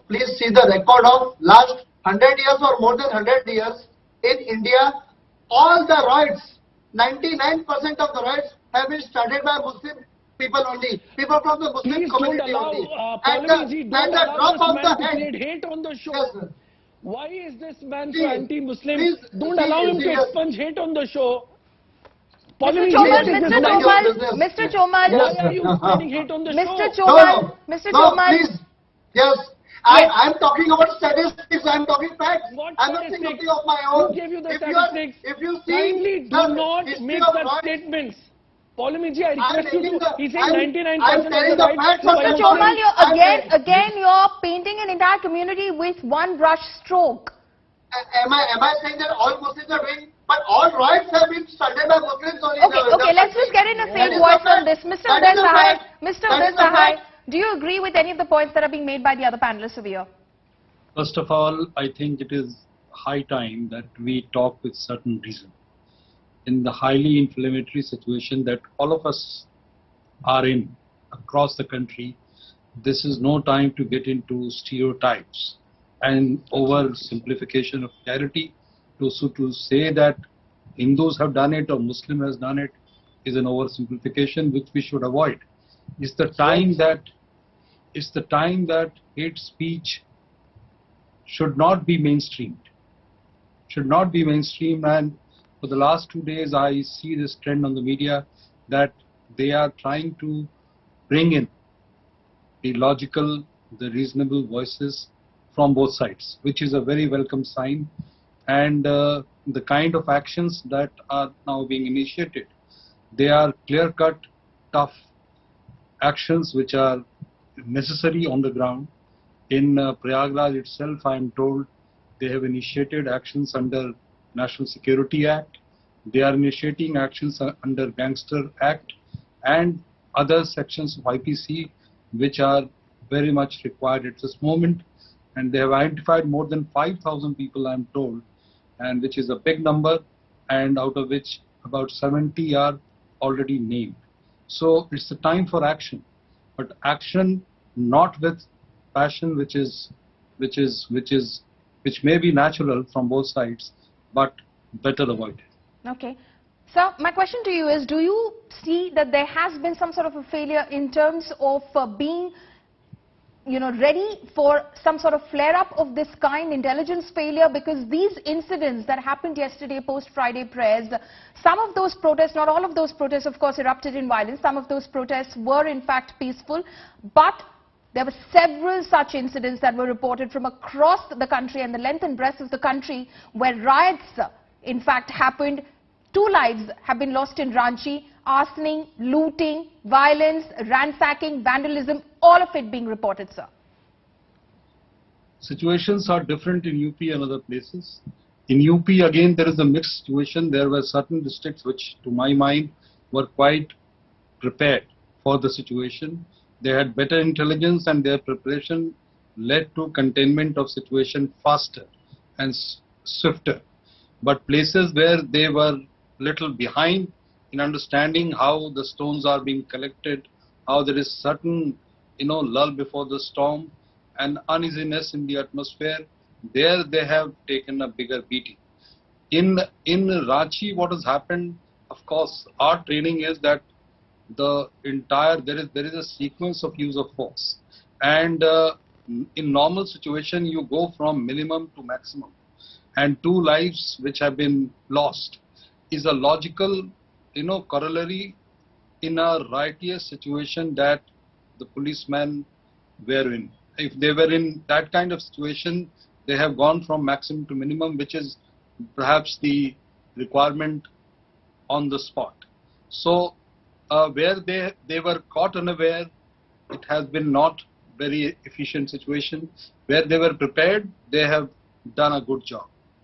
please see the record of last 100 years or more than 100 years in India. All the riots, 99% of the riots have been started by Muslim people only, people from the Muslim Please community don't allow, only. don't allow this man to create hate on the show. Yes, why is this man see, so anti-Muslim? please, Don't see, allow him to yes. expunge hate on the show. Mr. Mr. Chomal, Mr. Chomal, why are you spreading hate on the Mr. show? Chomal, Mr. Chomal. Please. Yes. I'm talking about statistics. I'm talking facts. What I'm not saying statistics? nothing of my own. Who gave you the If statistics? If you see, kindly do the not history make of such riots, statements. Paulimiji, I request you to. He's saying 99% I'm of telling the the rights. facts. Mr. Chomal, you're again you're painting an entire community with one brush stroke. Am I saying that all Muslims are doing? But all riots have been started by Muslims only. Okay, let's just get in a same voice on this. Mr. Uday Sahay, Mr. Uday Sahay, do you agree with any of the points that are being made by the other panelists over here? First of all, I think it is high time that we talk with certain reason. In the highly inflammatory situation that all of us are in across the country, this is no time to get into stereotypes and oversimplification of reality. To say that Hindus have done it or Muslim has done it is an oversimplification which we should avoid. It's the time that hate speech should not be mainstreamed. And for the last 2 days I see this trend on the media that they are trying to bring in the logical, the reasonable voices from both sides, which is a very welcome sign. And the kind of actions that are now being initiated, they are clear-cut, tough actions which are necessary on the ground. In Prayagraj itself, I am told they have initiated actions under National Security Act. They are initiating actions under Gangster Act and other sections of IPC which are very much required at this moment. And they have identified more than 5,000 people, I am told, and which is a big number, and out of which about 70 are already named. So it's the time for action, but action not with passion, which may be natural from both sides, but better avoided. Okay. So my question to you is, do you see that there has been some sort of a failure in terms of being ready for some sort of flare-up of this kind, intelligence failure? Because these incidents that happened yesterday post-Friday prayers, some of those protests, not all of those protests of course erupted in violence, some of those protests were in fact peaceful, but there were several such incidents that were reported from across the country and the length and breadth of the country where riots in fact happened. 2 lives have been lost in Ranchi, arsoning, looting, violence, ransacking, vandalism, all of it being reported, sir. Situations are different in UP and other places. In UP again there is a mixed situation. There were certain districts which to my mind were quite prepared for the situation. They had better intelligence and their preparation led to containment of situation faster and swifter. But places where they were little behind in understanding how the stones are being collected, how there is certain lull before the storm and uneasiness in the atmosphere, there they have taken a bigger beating. In Ranchi, what has happened, of course, our training is that the entire there is a sequence of use of force, and in normal situation you go from minimum to maximum, and 2 lives which have been lost is a logical corollary in a riotous situation that the policemen were in. If they were in that kind of situation, they have gone from maximum to minimum, which is perhaps the requirement on the spot. So where they were caught unaware, it has been not very efficient situation. Where they were prepared, they have done a good job.